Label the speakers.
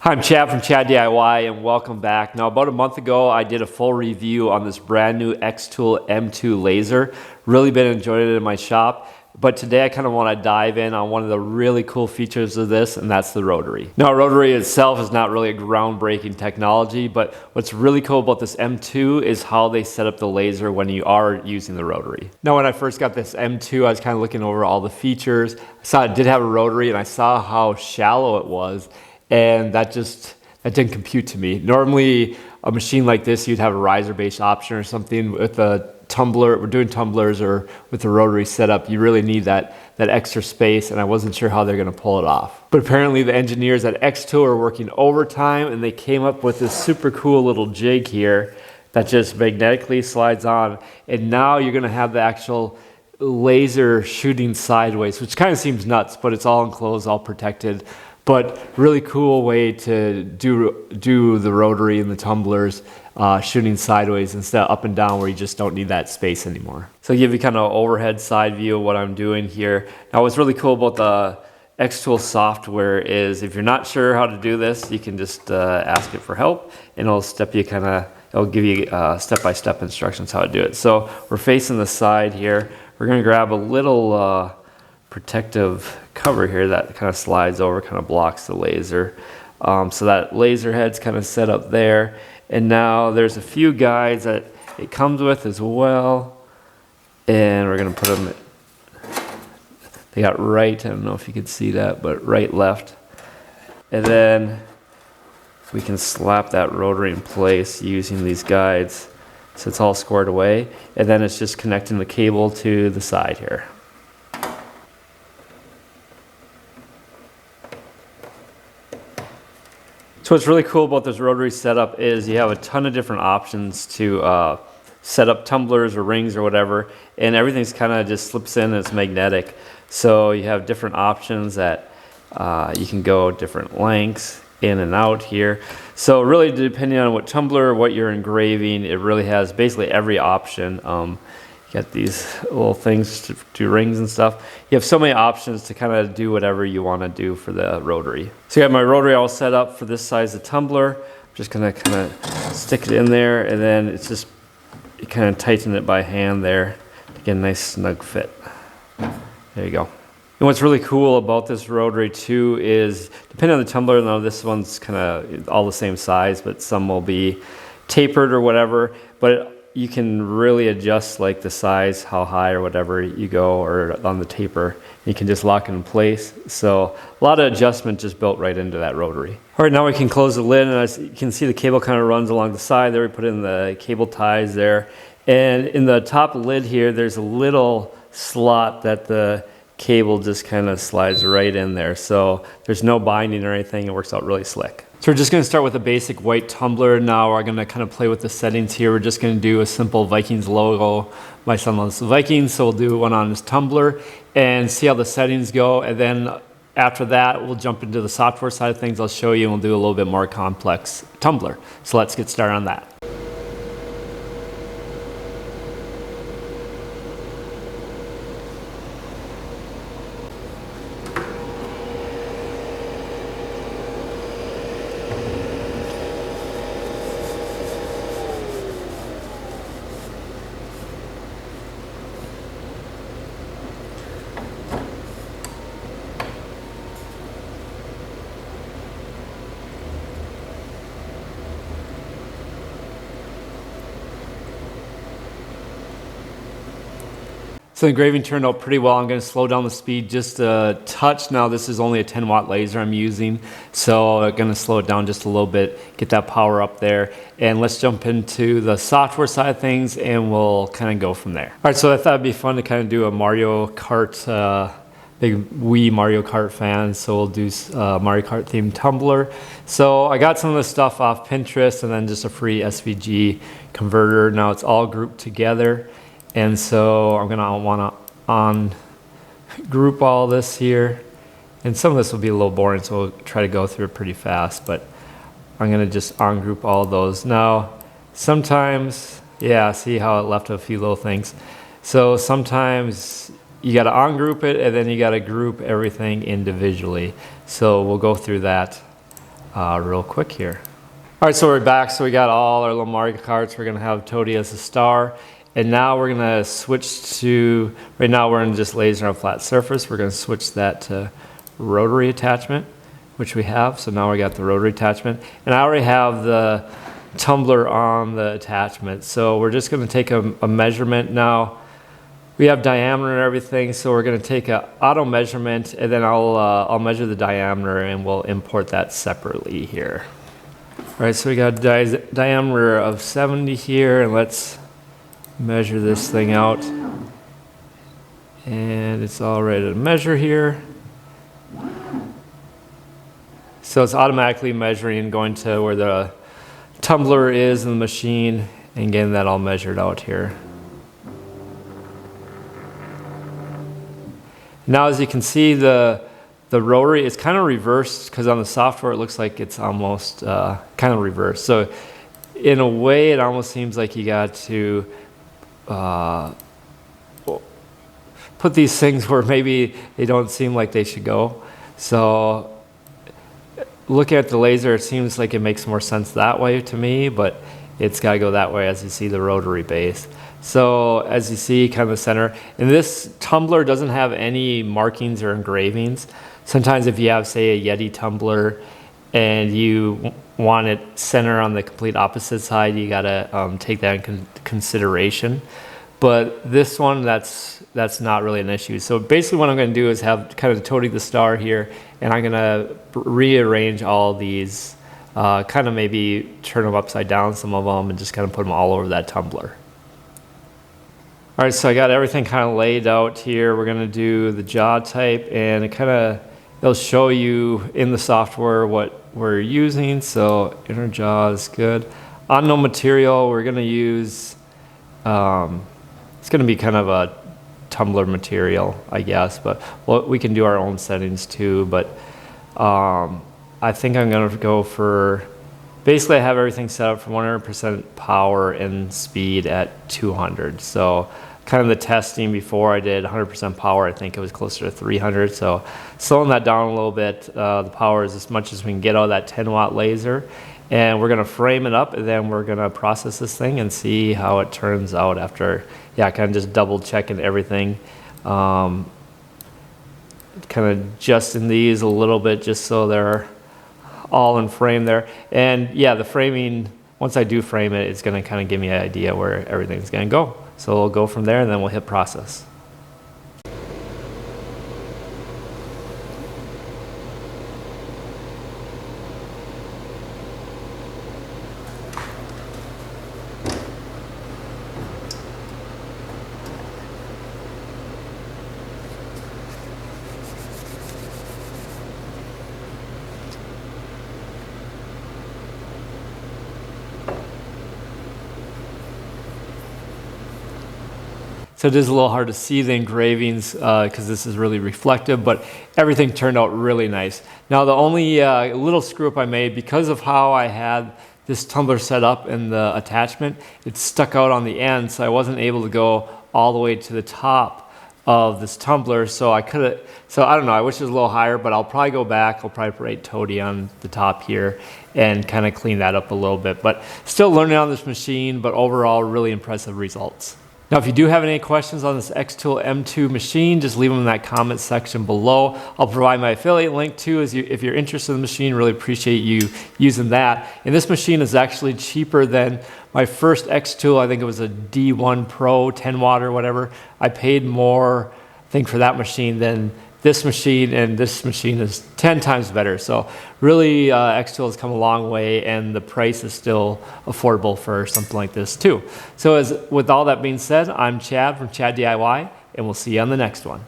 Speaker 1: Hi, I'm Chad from Chad DIY and welcome back. Now about a month ago I did a full review on this brand new xTool M2 laser. Really been enjoying it in my shop. But today I kind of want to dive in on one of the really cool features of this, and that's the Rotary. Now Rotary itself is not really a groundbreaking technology, but what's really cool about this M2 is how they set up the laser when you are using the Rotary. Now when I first got this M2 I was kind of looking over all the features. I saw it did have a Rotary and I saw how shallow it was. And that didn't compute to me. Normally, a machine like this, you'd have a riser-based option or something with a tumbler. We're doing tumblers or with the Rotary setup. You really need that extra space, and I wasn't sure how they're going to pull it off. But apparently, the engineers at xTool are working overtime, and they came up with this super cool little jig here that just magnetically slides on. And now you're going to have the actual laser shooting sideways, which kind of seems nuts, but it's all enclosed, all protected. But really cool way to do the Rotary and the tumblers shooting sideways instead of up and down where you just don't need that space anymore. So I'll give you kind of an overhead side view of what I'm doing here. Now what's really cool about the xTool software is if you're not sure how to do this, you can just ask it for help and it'll give you step-by-step instructions how to do it. So we're facing the side here. We're going to grab a little protective cover here that kind of slides over, kind of blocks the laser. So that laser head's kind of set up there. And now there's a few guides that it comes with as well. And we're going to put them, they got right, I don't know if you can see that, but right, left. And then we can slap that Rotary in place using these guides. So it's all squared away. And then it's just connecting the cable to the side here. So what's really cool about this Rotary setup is you have a ton of different options to set up tumblers or rings or whatever, and everything's kind of just slips in and it's magnetic. So you have different options that you can go different lengths in and out here. So really depending on what tumbler or what you're engraving, it really has basically every option. You got these little things to do rings and stuff. You have so many options to kind of do whatever you want to do for the Rotary. So I got my Rotary all set up for this size of tumbler. I'm just going to kind of stick it in there, and then it's just kind of tighten it by hand there to get a nice snug fit. There you go. And what's really cool about this Rotary too is, depending on the tumbler, now this one's kind of all the same size, but some will be tapered or whatever, but you can really adjust like the size, how high or whatever you go, or on the taper. You can just lock it in place. So a lot of adjustment just built right into that Rotary. All right, now we can close the lid, and as you can see the cable kind of runs along the side there. We put in the cable ties there. And in the top lid here, there's a little slot that the cable just kind of slides right in there. So there's no binding or anything. It works out really slick. So we're just going to start with a basic white tumbler. Now we're going to kind of play with the settings here. We're just going to do a simple Vikings logo. My son loves the Vikings, so we'll do one on his tumbler and see how the settings go. And then after that, we'll jump into the software side of things. I'll show you and we'll do a little bit more complex tumbler. So let's get started on that. So the engraving turned out pretty well. I'm going to slow down the speed just a touch. Now this is only a 10-watt laser I'm using, so I'm going to slow it down just a little bit, get that power up there. And let's jump into the software side of things and we'll kind of go from there. All right, so I thought it'd be fun to kind of do a Mario Kart, big Wii Mario Kart fan, so we'll do Mario Kart themed tumbler. So I got some of the stuff off Pinterest and then just a free SVG converter. Now it's all grouped together. And so I'm going to want to group all this here. And some of this will be a little boring, so we'll try to go through it pretty fast. But I'm going to just ungroup all those. Now, sometimes, yeah, see how it left a few little things. So sometimes you got to ungroup it, and then you got to group everything individually. So we'll go through that real quick here. All right, so we're back. So we got all our little Mario Karts. We're gonna have Toady as a star. And now we're gonna switch to, right now we're in just laser on a flat surface. We're gonna switch that to rotary attachment, which we have. So now we got the rotary attachment. And I already have the tumbler on the attachment. So we're just gonna take a measurement now. We have diameter and everything, so we're gonna take an auto measurement, and then I'll measure the diameter and we'll import that separately here. All right, so we got a diameter of 70 here, and let's measure this thing out. And it's all ready to measure here. So it's automatically measuring, going to where the tumbler is in the machine, and getting that all measured out here. Now, as you can see, the rotary is kind of reversed, because on the software it looks like it's almost kind of reversed. So in a way, it almost seems like you got to put these things where maybe they don't seem like they should go. So looking at the laser, it seems like it makes more sense that way to me, but it's got to go that way as you see the rotary base. So as you see, kind of the center, and this tumbler doesn't have any markings or engravings. Sometimes if you have, say, a Yeti tumbler and you want it center on the complete opposite side, you gotta take that in consideration. But this one, that's not really an issue. So basically what I'm gonna do is have kind of Toady the star here, and I'm gonna rearrange all these, kind of maybe turn them upside down, some of them, and just kind of put them all over that tumbler. All right, so I got everything kind of laid out here. We're gonna do the jaw type, and it'll show you in the software what we're using. So inner jaw is good. Unknown material, we're gonna use, it's gonna be kind of a tumbler material, I guess, but we can do our own settings too. But I think I'm gonna go for, basically I have everything set up for 100% power and speed at 200. So kind of the testing before I did 100% power, I think it was closer to 300. So slowing that down a little bit, the power is as much as we can get out of that 10-watt laser. And we're gonna frame it up, and then we're gonna process this thing and see how it turns out after, kind of just double checking everything. Kind of adjusting these a little bit just so they're all in frame there. And the framing, once I do frame it, it's gonna kind of give me an idea where everything's gonna go. So we'll go from there, and then we'll hit process. So it is a little hard to see the engravings because this is really reflective, but everything turned out really nice. Now the only little screw up I made, because of how I had this tumbler set up in the attachment, it stuck out on the end, so I wasn't able to go all the way to the top of this tumbler. So I don't know, I wish it was a little higher, but I'll probably go back. I'll probably write Toady on the top here and kind of clean that up a little bit. But still learning on this machine, but overall really impressive results. Now, if you do have any questions on this xTool M2 machine, just leave them in that comment section below. I'll provide my affiliate link too, if you're interested in the machine. Really appreciate you using that. And this machine is actually cheaper than my first xTool. I think it was a D1 Pro 10 watt or whatever. I paid more, I think, for that machine than this machine, and this machine is 10 times better. So really, xTool has come a long way, and the price is still affordable for something like this too. So with all that being said, I'm Chad from Chad DIY, and we'll see you on the next one.